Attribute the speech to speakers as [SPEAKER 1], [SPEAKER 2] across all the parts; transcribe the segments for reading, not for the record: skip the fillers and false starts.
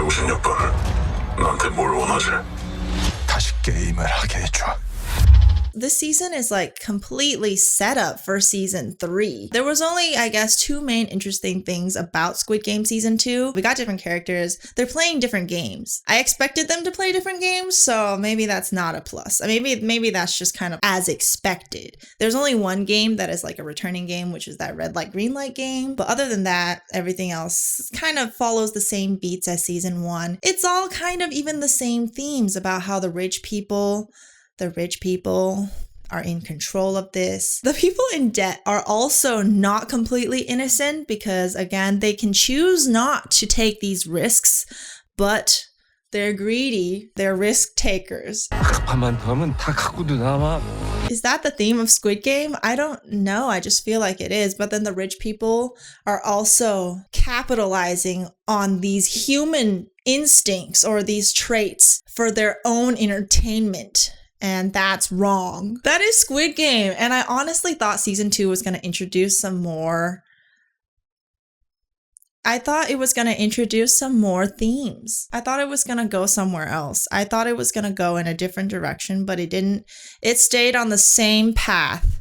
[SPEAKER 1] 병신여빠는 나한테 뭘 원하지?
[SPEAKER 2] 다시 게임을 하게 해줘.
[SPEAKER 3] This season is like completely set up for season 3. There was only, I guess, 2 main interesting things about Squid Game season 2. We got different characters. They're playing different games. I expected them to play different games, so maybe that's not a plus. Maybe that's just kind of as expected. There's only one game that is like a returning game, which is that red light, green light game. But other than that, everything else kind of follows the same beats as season 1. It's all kind of even the same themes about how the rich people are in control of this. The people in debt are also not completely innocent because, again, they can choose not to take these risks, but they're greedy. They're risk takers.
[SPEAKER 2] 급하면 덤은 다 갖고도 남아.
[SPEAKER 3] Is that the theme of Squid Game? I don't know. I just feel like it is. But then the rich people are also capitalizing on these human instincts or these traits for their own entertainment. And that's wrong. That is Squid Game. And I honestly thought season 2 was going to introduce some more. I thought it was going to introduce some more themes. I thought it was going to go somewhere else. I thought it was going to go in a different direction, but it didn't. It stayed on the same path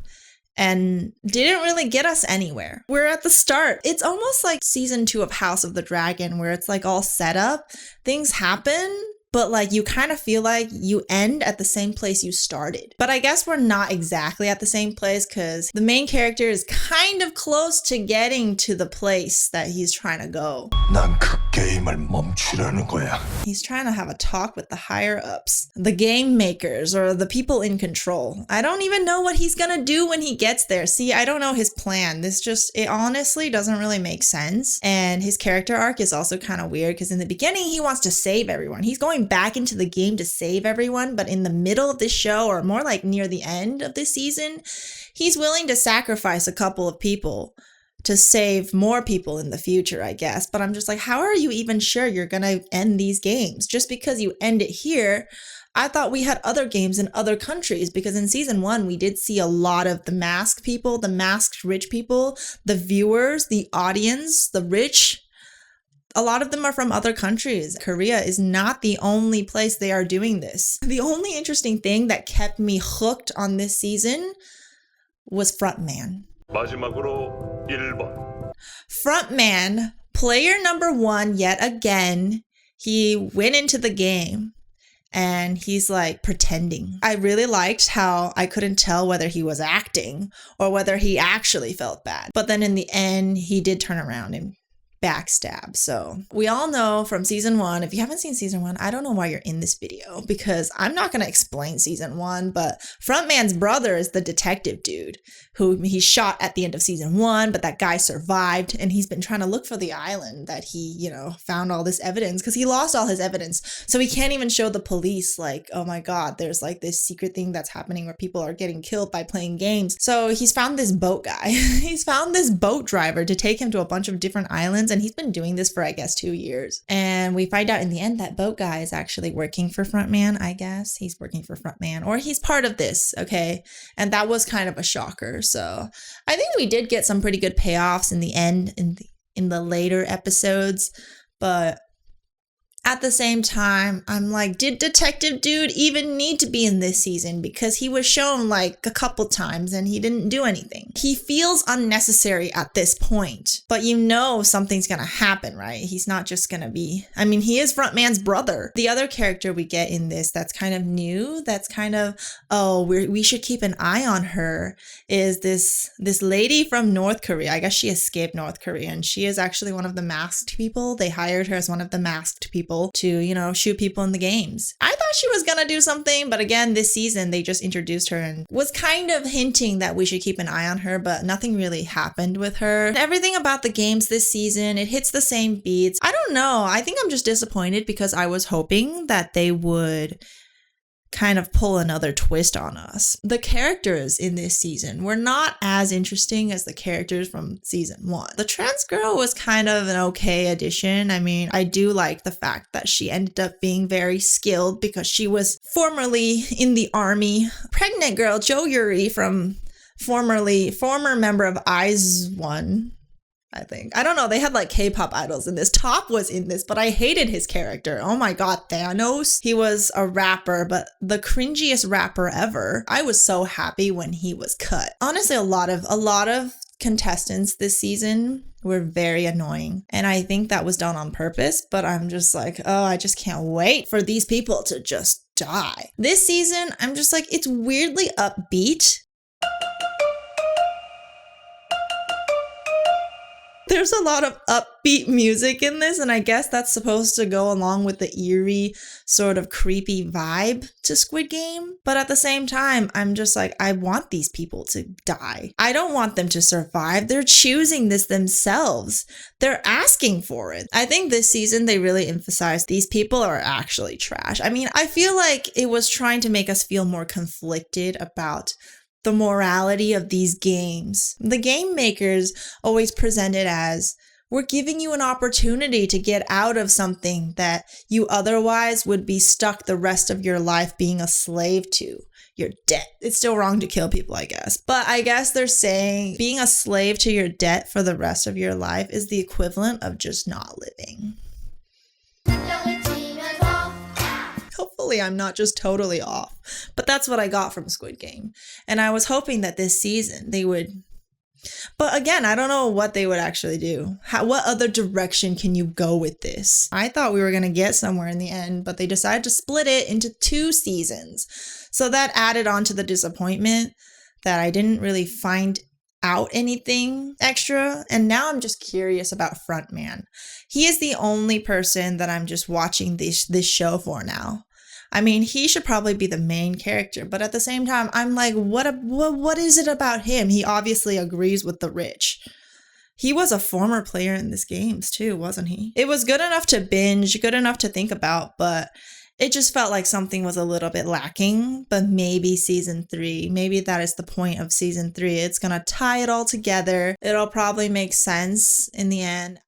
[SPEAKER 3] and didn't really get us anywhere. We're at the start. It's almost like season 2 of House of the Dragon, where it's like all set up. Things happen, but like you kind of feel like you end at the same place you started. But I guess we're not exactly at the same place because the main character is kind of close to getting to the place that he's trying to go.
[SPEAKER 2] 난 그 게임을 멈추려는 거야.
[SPEAKER 3] He's trying to have a talk with the higher ups, the game makers or the people in control. I don't even know what he's gonna do when he gets there. See, I don't know his plan. It honestly doesn't really make sense. And his character arc is also kind of weird because in the beginning, he wants to save everyone. He's going back into the game to save everyone. But in the middle of this show, or more like near the end of this season, he's willing to sacrifice a couple of people to save more people in the future, I guess. But I'm just like, how are you even sure you're gonna end these games? Just because you end it here, I thought we had other games in other countries, because in season 1, we did see a lot of the masked people, the masked rich people, the viewers, the audience, the rich. A lot of them are from other countries. Korea is not the only place they are doing this. The only interesting thing that kept me hooked on this season was Frontman.
[SPEAKER 1] 마지막으로 1번.
[SPEAKER 3] Frontman, player number 1 yet again, he went into the game and he's like pretending. I really liked how I couldn't tell whether he was acting or whether he actually felt bad. But then in the end, he did turn around and backstab. So we all know from season 1, if you haven't seen season 1, I don't know why you're in this video, because I'm not going to explain season 1, but Frontman's brother is the detective dude who he shot at the end of season 1, but that guy survived, and he's been trying to look for the island that he, found all this evidence, because he lost all his evidence. So he can't even show the police like, oh my God, there's like this secret thing that's happening where people are getting killed by playing games. So he's found this boat guy. He's found this boat driver to take him to a bunch of different islands, and he's been doing this for, I guess, 2 years. And we find out in the end that boat guy is actually working for Frontman, I guess. He's working for Frontman, or he's part of this, okay? And that was kind of a shocker. So I think we did get some pretty good payoffs in the end, in the later episodes. But at the same time, I'm like, did Detective Dude even need to be in this season? Because he was shown like a couple times and he didn't do anything. He feels unnecessary at this point, but something's gonna happen, right? He's not just gonna be, he is Frontman's brother. The other character we get in this that's kind of new, that's kind of, we should keep an eye on her, is this lady from North Korea. I guess she escaped North Korea, and she is actually one of the masked people. They hired her as one of the masked people to, shoot people in the games. I thought she was gonna do something, but again, this season, they just introduced her and was kind of hinting that we should keep an eye on her, but nothing really happened with her. And everything about the games this season, it hits the same beats. I don't know. I think I'm just disappointed because I was hoping that they would kind of pull another twist on us. The characters in this season were not as interesting as the characters from season 1. The trans girl was kind of an okay addition. I do like the fact that she ended up being very skilled because she was formerly in the army. Pregnant girl, Jo Yuri, from former member of IZ*ONE. I think. I don't know. They had like K-pop idols in this. Top was in this, but I hated his character. Oh my God, Thanos. He was a rapper, but the cringiest rapper ever. I was so happy when he was cut. Honestly, a lot of contestants this season were very annoying. And I think that was done on purpose, but I'm just like, oh, I just can't wait for these people to just die. This season, I'm just like, it's weirdly upbeat. There's a lot of upbeat music in this, and I guess that's supposed to go along with the eerie, sort of creepy vibe to Squid Game. But at the same time, I'm just like, I want these people to die. I don't want them to survive. They're choosing this themselves. They're asking for it. I think this season, they really emphasized these people are actually trash. I mean, I feel like it was trying to make us feel more conflicted about the morality of these games. The game makers always present it as, we're giving you an opportunity to get out of something that you otherwise would be stuck the rest of your life being a slave to. Your debt. It's still wrong to kill people, I guess. But I guess they're saying being a slave to your debt for the rest of your life is the equivalent of just not living. Hopefully I'm not just totally off, but that's what I got from Squid Game. And I was hoping that this season they would, but again, I don't know what they would actually do. What other direction can you go with this? I thought we were going to get somewhere in the end, but they decided to split it into 2 seasons. So that added on to the disappointment that I didn't really find out anything extra. And now I'm just curious about Frontman. He is the only person that I'm just watching this show for now. I mean, he should probably be the main character, but at the same time, I'm like, what is it about him? He obviously agrees with the rich. He was a former player in this games too, wasn't he? It was good enough to binge, good enough to think about, but it just felt like something was a little bit lacking. But maybe season 3, maybe that is the point of season 3. It's gonna tie it all together. It'll probably make sense in the end.